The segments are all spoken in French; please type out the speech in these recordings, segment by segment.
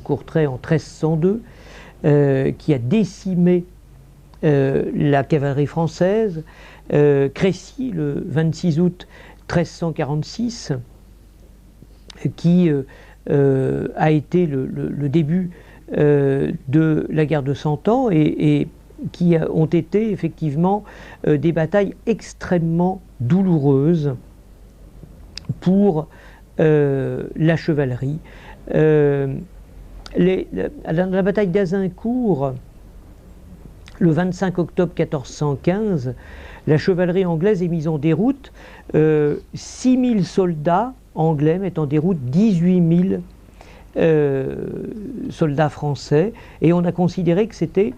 Courtrai en 1302, qui a décimé la cavalerie française, Crécy le 26 août 1346, qui a été le début de la guerre de Cent Ans et qui ont été effectivement des batailles extrêmement douloureuses pour la chevalerie. La bataille d'Azincourt, le 25 octobre 1415, la chevalerie anglaise est mise en déroute, 6000 soldats anglais mettent en déroute 18 000 soldats français, et on a considéré que c'était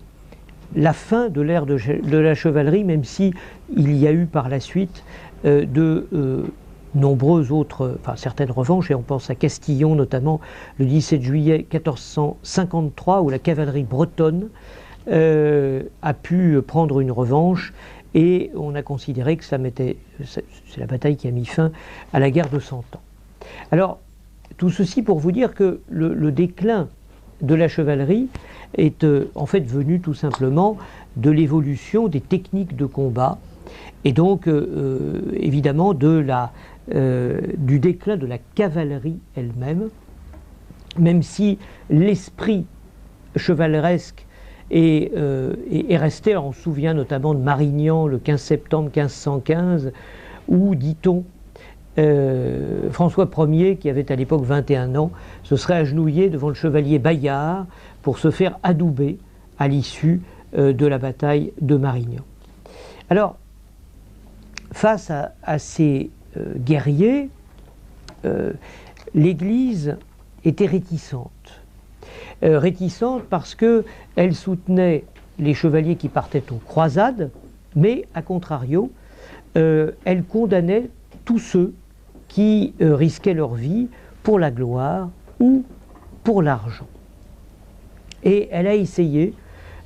la fin de l'ère de la chevalerie, même si il y a eu par la suite nombreuses autres, certaines revanches, et on pense à Castillon notamment le 17 juillet 1453, où la cavalerie bretonne a pu prendre une revanche, et on a considéré que c'est la bataille qui a mis fin à la guerre de Cent Ans. Alors, tout ceci pour vous dire que le déclin de la chevalerie est en fait venu tout simplement de l'évolution des techniques de combat, et donc évidemment du déclin de la cavalerie elle-même, même si l'esprit chevaleresque est resté. Alors on se souvient notamment de Marignan le 15 septembre 1515, où, dit-on, François Ier, qui avait à l'époque 21 ans, se serait agenouillé devant le chevalier Bayard pour se faire adouber à l'issue de la bataille de Marignan. Alors, face à ces guerriers, l'Église était réticente. Réticente parce qu'elle soutenait les chevaliers qui partaient aux croisades, mais à contrario, elle condamnait tous ceux qui risquaient leur vie pour la gloire ou pour l'argent. Et elle a essayé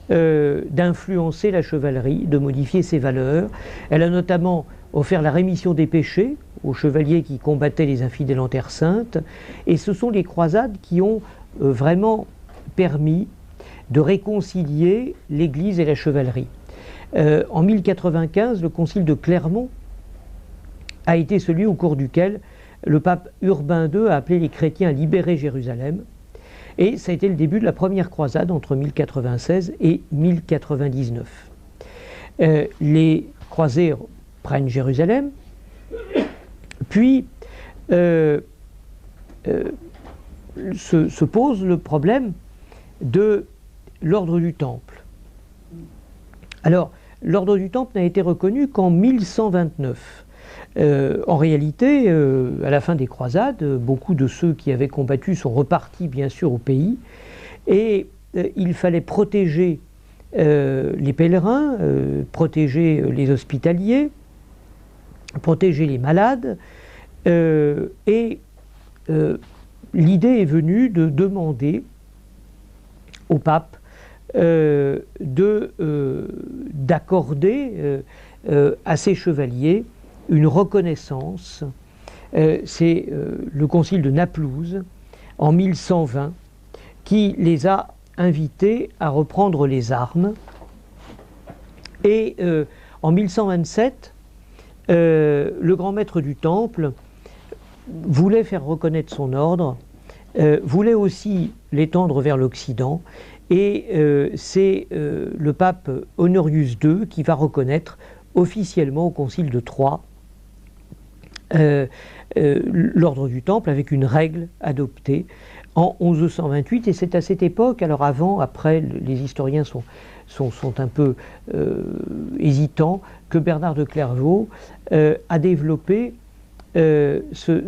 d'influencer la chevalerie, de modifier ses valeurs. Elle a notamment offert la rémission des péchés aux chevaliers qui combattaient les infidèles en Terre Sainte, et ce sont les croisades qui ont vraiment permis de réconcilier l'Église et la chevalerie. En 1095, le concile de Clermont a été celui au cours duquel le pape Urbain II a appelé les chrétiens à libérer Jérusalem, et ça a été le début de la première croisade entre 1096 et 1099. Les croisés prennent Jérusalem, puis se pose le problème de l'ordre du Temple. Alors, l'ordre du Temple n'a été reconnu qu'en 1129. En réalité, à la fin des croisades, beaucoup de ceux qui avaient combattu sont repartis bien sûr au pays, et il fallait protéger les pèlerins, protéger les hospitaliers, protéger les malades, et l'idée est venue de demander au pape d'accorder à ces chevaliers une reconnaissance. C'est le concile de Naplouse en 1120 qui les a invités à reprendre les armes, et en 1127 le grand maître du Temple voulait faire reconnaître son ordre, voulait aussi l'étendre vers l'Occident, et c'est le pape Honorius II qui va reconnaître officiellement au concile de Troyes l'ordre du Temple, avec une règle adoptée en 1128, et c'est à cette époque, alors avant, après, les historiens sont un peu hésitants, que Bernard de Clairvaux a développé cette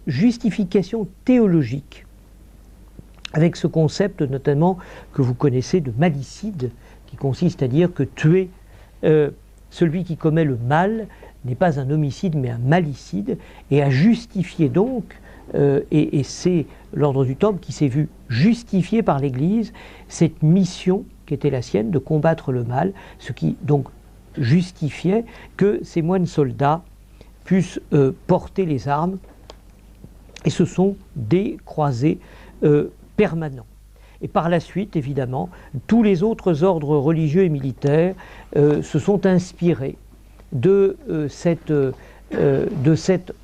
justification théologique, avec ce concept notamment que vous connaissez de malicide, qui consiste à dire que tuer celui qui commet le mal n'est pas un homicide mais un malicide, et à justifier donc, et c'est l'ordre du Temple qui s'est vu justifié par l'Église, cette mission qui était la sienne de combattre le mal, ce qui donc justifiait que ces moines soldats puissent porter les armes Et ce sont des croisés permanents. Et par la suite, évidemment, tous les autres ordres religieux et militaires se sont inspirés de cette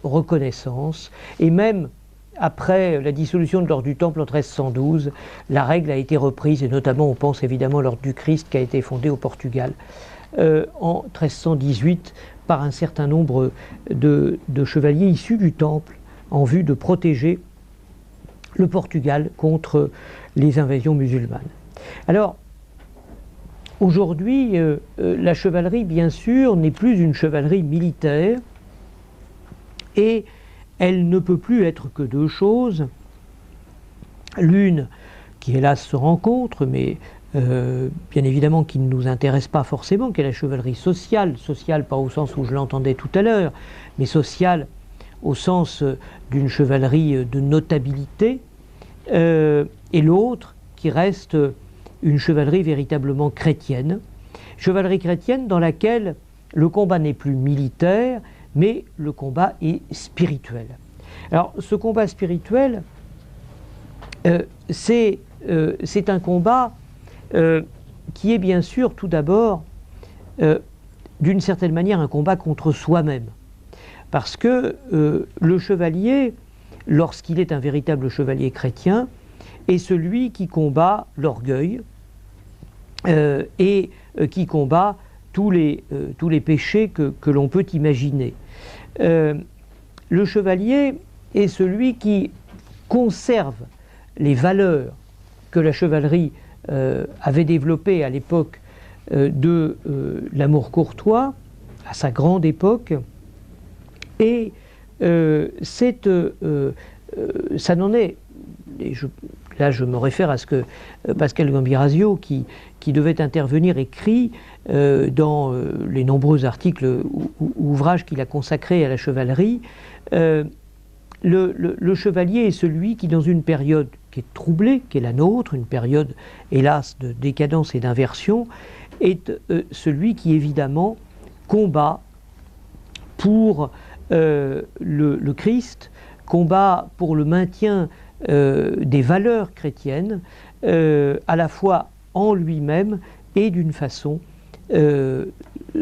reconnaissance. Et même après la dissolution de l'ordre du Temple en 1312, la règle a été reprise, et notamment on pense évidemment à l'ordre du Christ qui a été fondé au Portugal en 1318 par un certain nombre de chevaliers issus du Temple en vue de protéger le Portugal contre les invasions musulmanes. Alors, aujourd'hui, la chevalerie, bien sûr, n'est plus une chevalerie militaire, et elle ne peut plus être que deux choses. L'une, qui hélas se rencontre, mais bien évidemment qui ne nous intéresse pas forcément, qui est la chevalerie sociale, sociale pas au sens où je l'entendais tout à l'heure, mais sociale au sens d'une chevalerie de notabilité, et l'autre qui reste une chevalerie véritablement chrétienne, chevalerie chrétienne dans laquelle le combat n'est plus militaire, mais le combat est spirituel. Alors ce combat spirituel, c'est un combat qui est bien sûr tout d'abord, d'une certaine manière, un combat contre soi-même. Parce que le chevalier, lorsqu'il est un véritable chevalier chrétien, est celui qui combat l'orgueil et qui combat tous les péchés que l'on peut imaginer. Le chevalier est celui qui conserve les valeurs que la chevalerie avait développées à l'époque de l'amour courtois, à sa grande époque, et ça n'en est, et là je me réfère à ce que Pascal Gambirasio, qui devait intervenir, écrit dans les nombreux articles ou ouvrages qu'il a consacrés à la chevalerie. Le chevalier est celui qui, dans une période qui est troublée, qui est la nôtre, une période hélas de décadence et d'inversion, est celui qui évidemment combat pour le Christ, combat pour le maintien des valeurs chrétiennes, à la fois en lui-même et d'une façon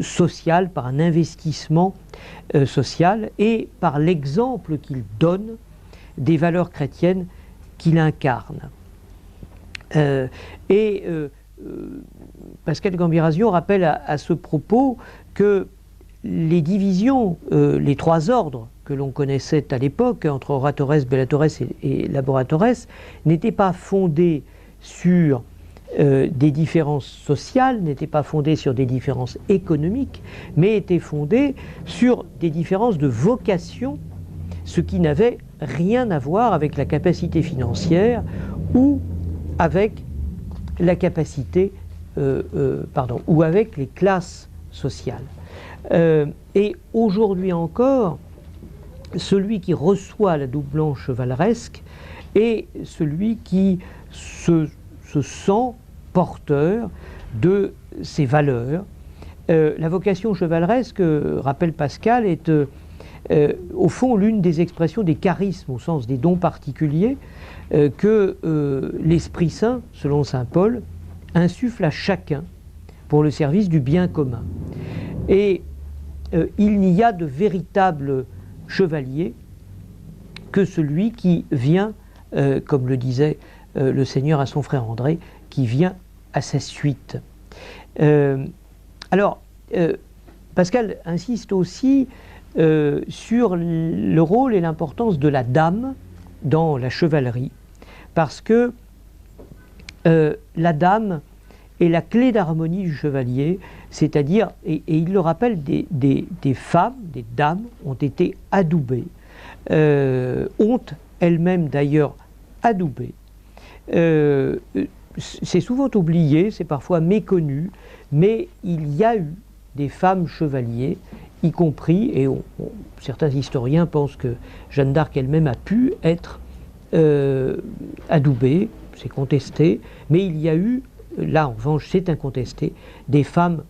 sociale, par un investissement social et par l'exemple qu'il donne des valeurs chrétiennes qu'il incarne. Pascal Gambirasio rappelle à ce propos que les divisions, les trois ordres que l'on connaissait à l'époque, entre oratores, bellatores et laboratores, n'étaient pas fondés sur des différences sociales, n'étaient pas fondés sur des différences économiques, mais étaient fondés sur des différences de vocation, ce qui n'avait rien à voir avec la capacité financière ou avec la capacité, ou avec les classes sociales. Et aujourd'hui encore, celui qui reçoit la double blanche chevaleresque est celui qui se sent porteur de ces valeurs. La vocation chevaleresque, rappelle Pascal, est au fond l'une des expressions des charismes, au sens des dons particuliers, que l'Esprit Saint, selon saint Paul, insuffle à chacun pour le service du bien commun. Et il n'y a de véritable chevalier que celui qui vient, comme le disait le Seigneur à son frère André, qui vient à sa suite. Pascal insiste aussi sur le rôle et l'importance de la dame dans la chevalerie, parce que la dame est la clé d'harmonie du chevalier, c'est-à-dire, et il le rappelle, des femmes, des dames ont été adoubées, ont elles-mêmes d'ailleurs adoubé. C'est souvent oublié, c'est parfois méconnu, mais il y a eu des femmes chevaliers, y compris, et certains historiens pensent que Jeanne d'Arc elle-même a pu être adoubée, c'est contesté, mais il y a eu, là en revanche c'est incontesté, des femmes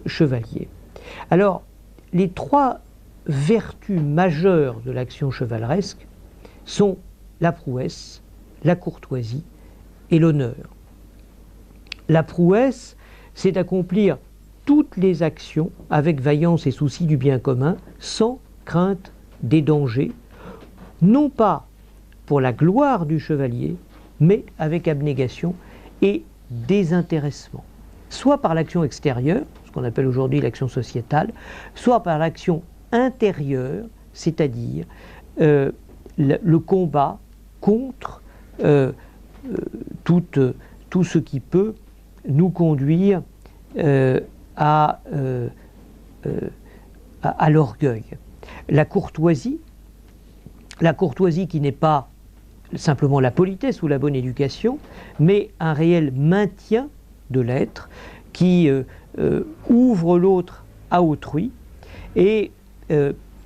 chevaliers. Alors, les trois vertus majeures de l'action chevaleresque sont la prouesse, la courtoisie et l'honneur. La prouesse, c'est d'accomplir toutes les actions avec vaillance et souci du bien commun, sans crainte des dangers, non pas pour la gloire du chevalier, mais avec abnégation et désintéressement, soit par l'action extérieure, ce qu'on appelle aujourd'hui l'action sociétale, soit par l'action intérieure, c'est-à-dire le combat contre tout ce qui peut nous conduire à l'orgueil. La courtoisie qui n'est pas simplement la politesse ou la bonne éducation, mais un réel maintien de l'être qui ouvre l'autre à autrui et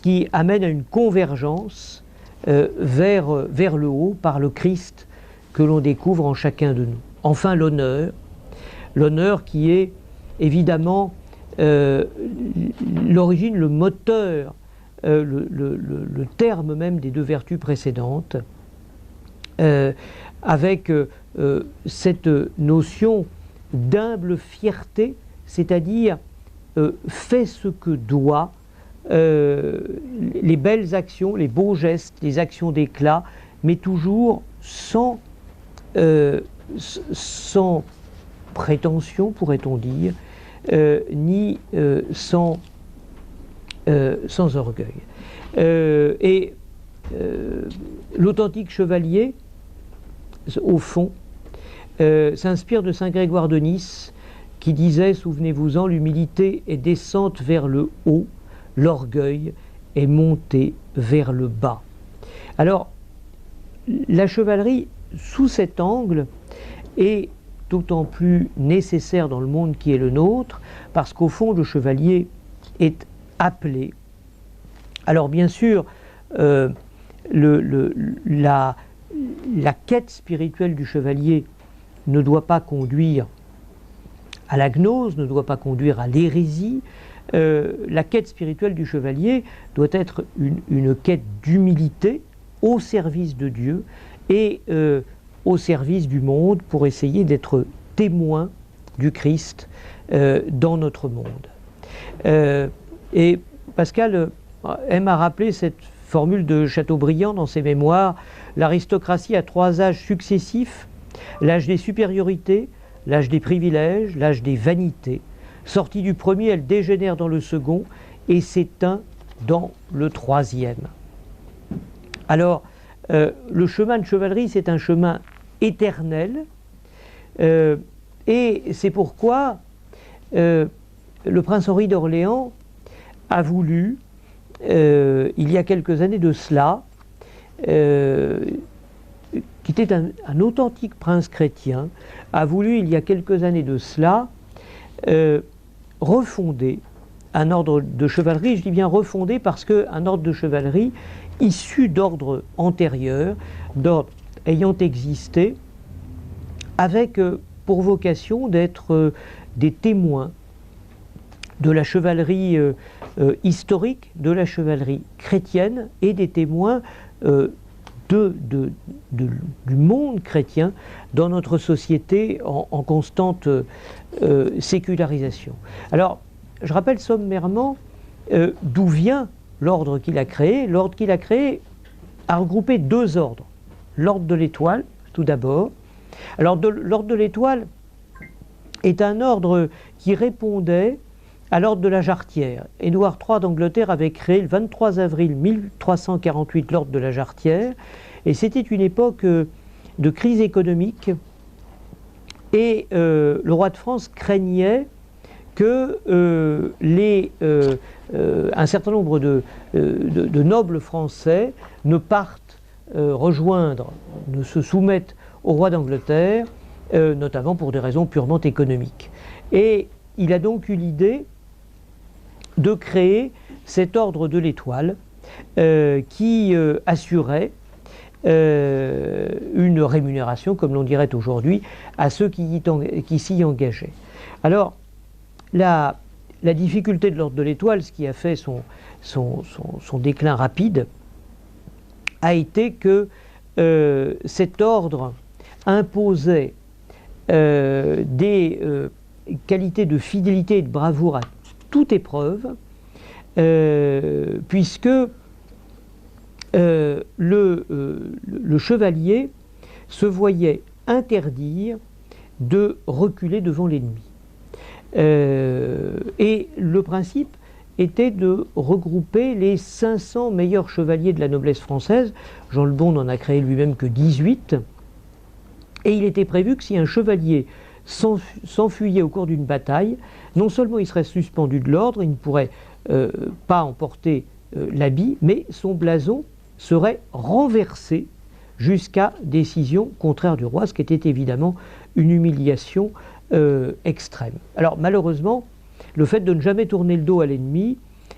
qui amène à une convergence vers le haut par le Christ que l'on découvre en chacun de nous. Enfin, l'honneur qui est évidemment l'origine, le moteur, le terme même des deux vertus précédentes, avec cette notion d'humble fierté, c'est-à-dire fais ce que doit, les belles actions, les beaux gestes, les actions d'éclat, mais toujours sans prétention, pourrait-on dire, ni sans orgueil. L'authentique chevalier, au fond, s'inspire de saint Grégoire de Nice, qui disait, souvenez-vous-en, l'humilité est descente vers le haut, l'orgueil est monté vers le bas. Alors, la chevalerie, sous cet angle, est d'autant plus nécessaire dans le monde qui est le nôtre, parce qu'au fond, le chevalier est appelé. Alors, bien sûr, la quête spirituelle du chevalier ne doit pas conduire à la gnose, ne doit pas conduire à l'hérésie. La quête spirituelle du chevalier doit être une quête d'humilité au service de Dieu et au service du monde pour essayer d'être témoin du Christ dans notre monde. Et Pascal aime à rappeler cette formule de Chateaubriand dans ses mémoires: l'aristocratie a 3 âges successifs, l'âge des supériorités, l'âge des privilèges, l'âge des vanités. Sortie du premier, elle dégénère dans le second et s'éteint dans le 3e. Alors, le chemin de chevalerie, c'est un chemin éternel, et c'est pourquoi le prince Henri d'Orléans a voulu, il y a quelques années de cela, qui était un authentique prince chrétien, a voulu, il y a quelques années de cela, refonder un ordre de chevalerie. Je dis bien refonder parce qu'un ordre de chevalerie issu d'ordres antérieurs, d'ordres ayant existé, avec pour vocation d'être des témoins de la chevalerie historique, de la chevalerie chrétienne et des témoins du monde chrétien dans notre société en constante sécularisation. Alors, je rappelle sommairement d'où vient l'ordre qu'il a créé. L'ordre qu'il a créé a regroupé 2 ordres. L'ordre de l'Étoile, tout d'abord. Alors, l'ordre de l'Étoile est un ordre qui répondait à l'ordre de la Jarretière. Édouard III d'Angleterre avait créé le 23 avril 1348 l'ordre de la Jarretière, et c'était une époque de crise économique, et le roi de France craignait que un certain nombre de nobles français ne partent rejoindre, ne se soumettent au roi d'Angleterre, notamment pour des raisons purement économiques. Et il a donc eu l'idée de créer cet ordre de l'Étoile qui assurait une rémunération, comme l'on dirait aujourd'hui, à ceux qui s'y engageaient. Alors, la difficulté de l'ordre de l'Étoile, ce qui a fait son déclin rapide, a été que cet ordre imposait des qualités de fidélité et de bravoure à toute épreuve, puisque le chevalier se voyait interdire de reculer devant l'ennemi. Et le principe était de regrouper les 500 meilleurs chevaliers de la noblesse française. Jean le Bon n'en a créé lui-même que 18. Et il était prévu que si un chevalier s'enfuyait au cours d'une bataille, non seulement il serait suspendu de l'ordre, il ne pourrait pas emporter l'habit, mais son blason serait renversé jusqu'à décision contraire du roi, ce qui était évidemment une humiliation extrême. Alors malheureusement, le fait de ne jamais tourner le dos à l'ennemi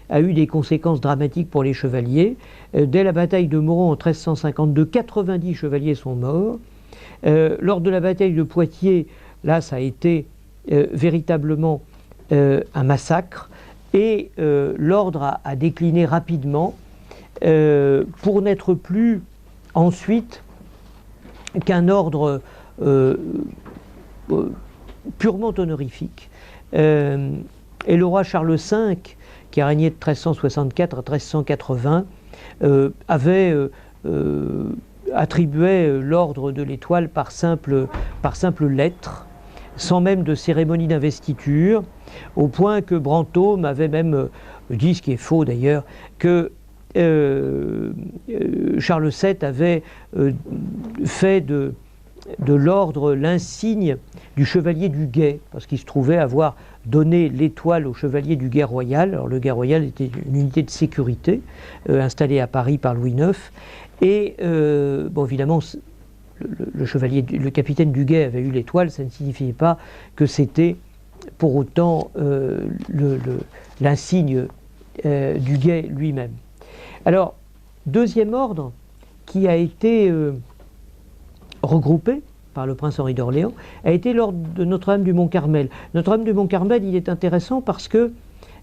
a eu des conséquences dramatiques pour les chevaliers. Dès la bataille de Mauron en 1352, 90 chevaliers sont morts. Lors de la bataille de Poitiers, là ça a été véritablement un massacre, et l'ordre a décliné rapidement pour n'être plus ensuite qu'un ordre purement honorifique. Et le roi Charles V, qui a régné de 1364 à 1380, attribuait l'ordre de l'Étoile par simple lettre, sans même de cérémonie d'investiture, au point que Brantôme avait même dit, ce qui est faux d'ailleurs, que Charles VII avait fait de l'ordre l'insigne du chevalier du guet, parce qu'il se trouvait avoir donné l'étoile au chevalier du guet royal. Alors le guet royal était une unité de sécurité installée à Paris par Louis IX, et bon, évidemment le capitaine du guet avait eu l'étoile, ça ne signifiait pas que c'était pour autant l'insigne du guet lui-même. Alors, deuxième ordre qui a été regroupé par le prince Henri d'Orléans a été l'ordre de Notre-Dame du Mont-Carmel. Notre-Dame du Mont-Carmel, il est intéressant parce que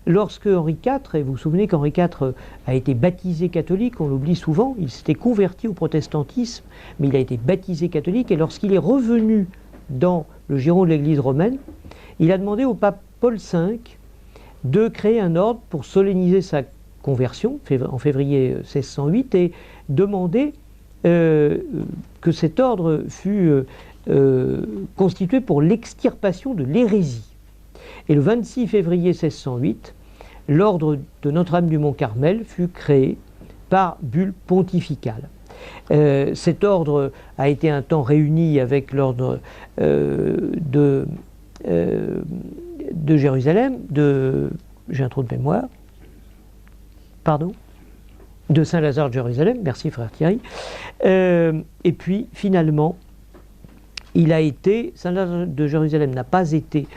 lorsque Henri IV, et vous vous souvenez qu'Henri IV a été baptisé catholique, on l'oublie souvent, il s'était converti au protestantisme, mais il a été baptisé catholique, et lorsqu'il est revenu dans le giron de l'Église romaine, il a demandé au pape Paul V de créer un ordre pour solenniser sa conversion en février 1608 et demander que cet ordre fût constitué pour l'extirpation de l'hérésie. Et le 26 février 1608, l'ordre de Notre-Dame du Mont-Carmel fut créé par bulle pontificale. Cet ordre a été un temps réuni avec l'ordre de Jérusalem, j'ai un trou de mémoire, pardon, de Saint-Lazare de Jérusalem, merci frère Thierry, et puis finalement, Saint-Lazare de Jérusalem n'a pas été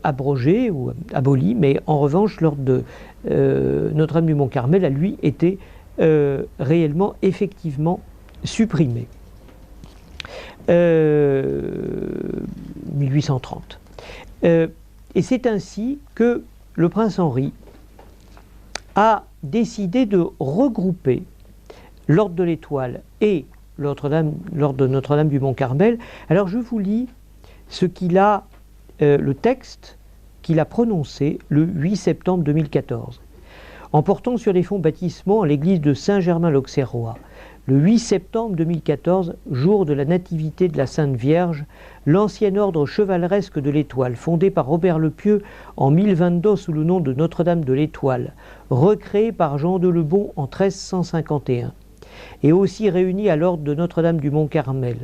abrogé ou aboli, mais en revanche, l'ordre de Notre-Dame du Mont-Carmel a lui été réellement, effectivement supprimé. 1830. Et c'est ainsi que le prince Henri a décidé de regrouper l'ordre de l'Étoile et l'ordre de Notre-Dame du Mont-Carmel. Alors je vous lis le texte qu'il a prononcé le 8 septembre 2014. En portant sur les fonds baptismaux à l'église de Saint-Germain-l'Auxerrois, le 8 septembre 2014, jour de la nativité de la Sainte Vierge, l'ancien ordre chevaleresque de l'Étoile, fondé par Robert le Pieux en 1022 sous le nom de Notre-Dame de l'Étoile, recréé par Jean de Le Bon en 1351, et aussi réuni à l'ordre de Notre-Dame du Mont-Carmel,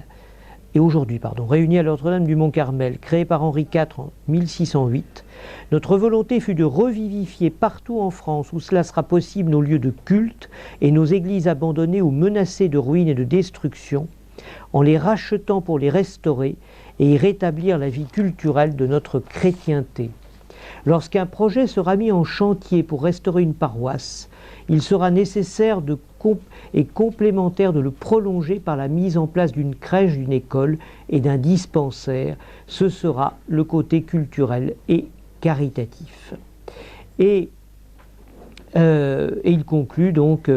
réuni à Notre-Dame du Mont-Carmel, créé par Henri IV en 1608, notre volonté fut de revivifier partout en France où cela sera possible nos lieux de culte et nos églises abandonnées ou menacées de ruine et de destruction, en les rachetant pour les restaurer et y rétablir la vie culturelle de notre chrétienté. Lorsqu'un projet sera mis en chantier pour restaurer une paroisse, il sera nécessaire et complémentaire de le prolonger par la mise en place d'une crèche, d'une école et d'un dispensaire. Ce sera le côté culturel et caritatif. Et il conclut donc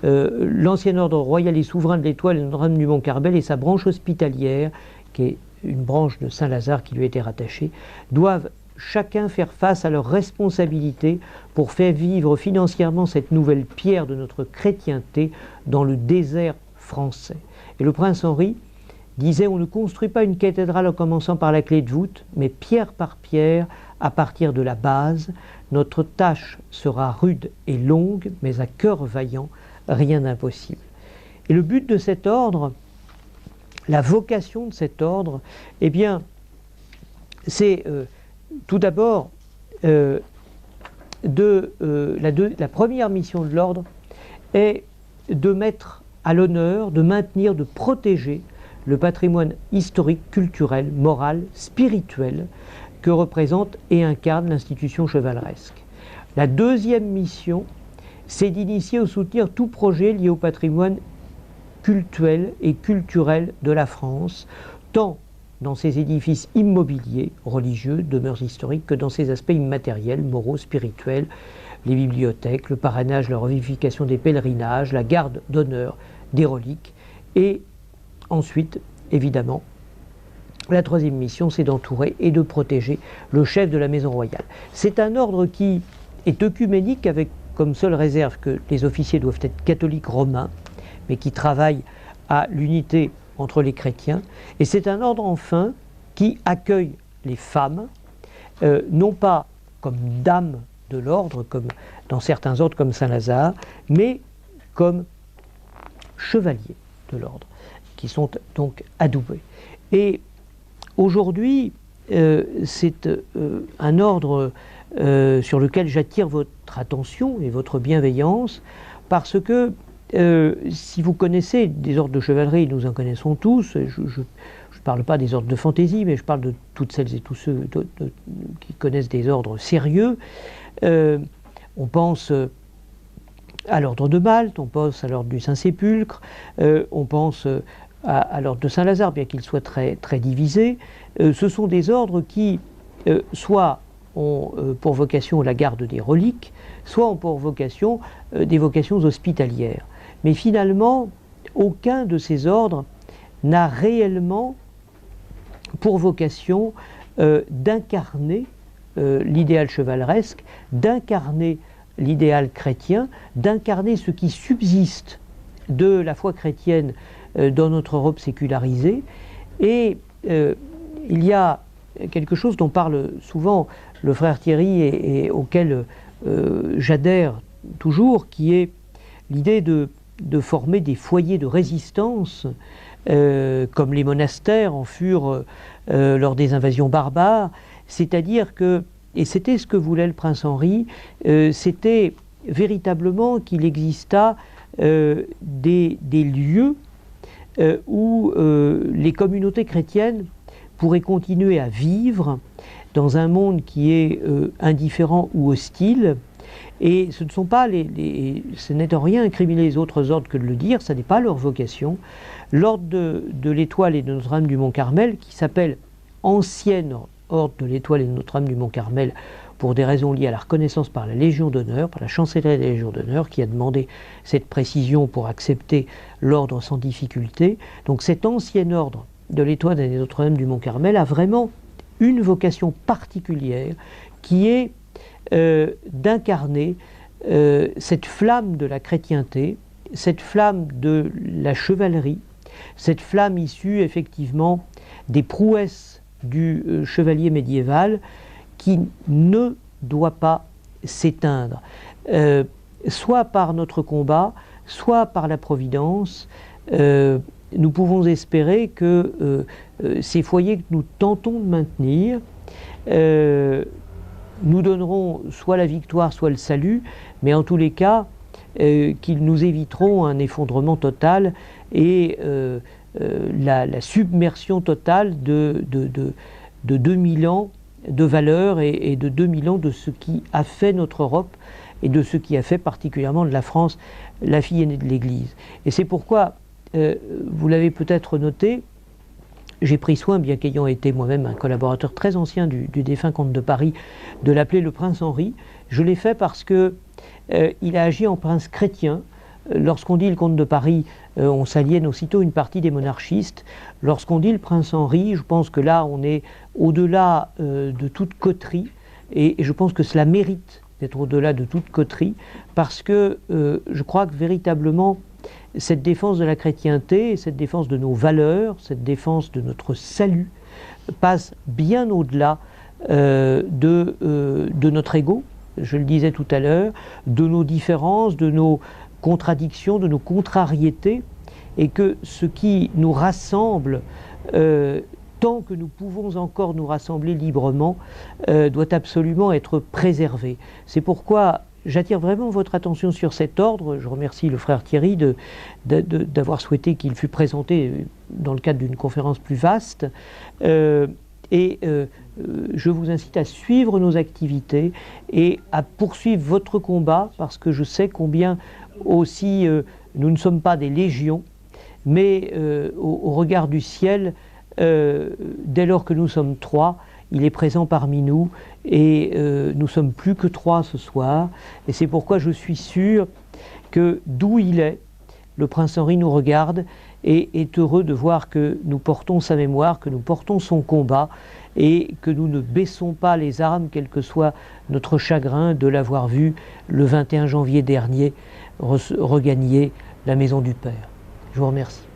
l'ancien ordre royal et souverain de l'Étoile et de Notre-Dame du Mont-Carmel et sa branche hospitalière, qui est une branche de Saint-Lazare qui lui a été rattachée, doivent chacun faire face à leurs responsabilités pour faire vivre financièrement cette nouvelle pierre de notre chrétienté dans le désert français. Et le prince Henri disait: on ne construit pas une cathédrale en commençant par la clé de voûte, mais pierre par pierre, à partir de la base. Notre tâche sera rude et longue, mais à cœur vaillant, rien d'impossible. Et le but de cet ordre, la vocation de cet ordre, eh bien, c'est tout d'abord la première mission de l'ordre est de mettre à l'honneur, de maintenir, de protéger le patrimoine historique, culturel, moral, spirituel que représente et incarne l'institution chevaleresque. La deuxième mission, c'est d'initier ou soutenir tout projet lié au patrimoine cultuel et culturel de la France, tant dans ses édifices immobiliers, religieux, demeures historiques, que dans ses aspects immatériels, moraux, spirituels, les bibliothèques, le parrainage, la revivification des pèlerinages, la garde d'honneur des reliques. Et ensuite, évidemment, la troisième mission, c'est d'entourer et de protéger le chef de la maison royale. C'est un ordre qui est œcuménique, avec comme seule réserve que les officiers doivent être catholiques romains, mais qui travaille à l'unité entre les chrétiens. Et c'est un ordre, enfin, qui accueille les femmes, non pas comme dames de l'ordre, comme dans certains ordres comme Saint-Lazare, mais comme chevaliers de l'ordre, qui sont donc adoubés. Et aujourd'hui, c'est un ordre sur lequel j'attire votre attention et votre bienveillance, parce que si vous connaissez des ordres de chevalerie, nous en connaissons tous, je ne parle pas des ordres de fantaisie, mais je parle de toutes celles et tous ceux qui connaissent des ordres sérieux. On pense à l'ordre de Malte, on pense à l'ordre du Saint-Sépulcre, on pense à l'ordre de Saint-Lazare, bien qu'il soit très, très divisé. Ce sont des ordres qui soit ont pour vocation la garde des reliques, soit ont pour vocation des vocations hospitalières. Mais finalement, aucun de ces ordres n'a réellement pour vocation d'incarner l'idéal chevaleresque, d'incarner l'idéal chrétien, d'incarner ce qui subsiste de la foi chrétienne dans notre Europe sécularisée. Et il y a quelque chose dont parle souvent le frère Thierry et auquel j'adhère toujours, qui est l'idée de former des foyers de résistance, comme les monastères en furent lors des invasions barbares. C'est-à-dire que, et c'était ce que voulait le prince Henri, c'était véritablement qu'il exista des lieux où les communautés chrétiennes pourraient continuer à vivre dans un monde qui est indifférent ou hostile. Et ce ne sont pas ce n'est en rien incriminer les autres ordres que de le dire, ça n'est pas leur vocation. L'ordre de l'Étoile et de Notre-Dame du Mont-Carmel, qui s'appelle Ancienne Ordre de l'Étoile et de Notre-Dame du Mont-Carmel, pour des raisons liées à la reconnaissance par la Légion d'honneur, par la chancellerie de la Légion d'honneur, qui a demandé cette précision pour accepter l'ordre sans difficulté. Donc cet ancien ordre de l'Étoile et de Notre-Dame du Mont-Carmel a vraiment une vocation particulière, qui est d'incarner cette flamme de la chrétienté, cette flamme de la chevalerie, cette flamme issue effectivement des prouesses du chevalier médiéval, qui ne doit pas s'éteindre, soit par notre combat, soit par la Providence. Nous pouvons espérer que ces foyers que nous tentons de maintenir nous donneront soit la victoire, soit le salut, mais en tous les cas, qu'ils nous éviteront un effondrement total et la submersion totale de 2000 ans de valeurs et de 2000 ans de ce qui a fait notre Europe et de ce qui a fait particulièrement de la France la fille aînée de l'Église. Et c'est pourquoi, vous l'avez peut-être noté, j'ai pris soin, bien qu'ayant été moi-même un collaborateur très ancien du défunt comte de Paris, de l'appeler le prince Henri. Je l'ai fait parce que il a agi en prince chrétien, Lorsqu'on dit le comte de Paris, on s'aliène aussitôt une partie des monarchistes. Lorsqu'on dit le prince Henri, je pense que là on est au-delà de toute coterie, et je pense que cela mérite d'être au-delà de toute coterie, parce que je crois que véritablement cette défense de la chrétienté, cette défense de nos valeurs, cette défense de notre salut passe bien au-delà de notre ego, je le disais tout à l'heure, de nos différences, de nos contradictions, de nos contrariétés, et que ce qui nous rassemble, tant que nous pouvons encore nous rassembler librement, doit absolument être préservé. C'est pourquoi j'attire vraiment votre attention sur cet ordre. Je remercie le frère Thierry d'avoir souhaité qu'il fût présenté dans le cadre d'une conférence plus vaste. Je vous incite à suivre nos activités et à poursuivre votre combat, parce que je sais combien aussi nous ne sommes pas des légions, mais au regard du ciel, dès lors que nous sommes 3, il est présent parmi nous, et nous sommes plus que 3 ce soir, et c'est pourquoi je suis sûr que d'où il est, le prince Henri nous regarde et est heureux de voir que nous portons sa mémoire, que nous portons son combat, et que nous ne baissons pas les armes, quel que soit notre chagrin de l'avoir vu le 21 janvier dernier regagner la maison du Père. Je vous remercie.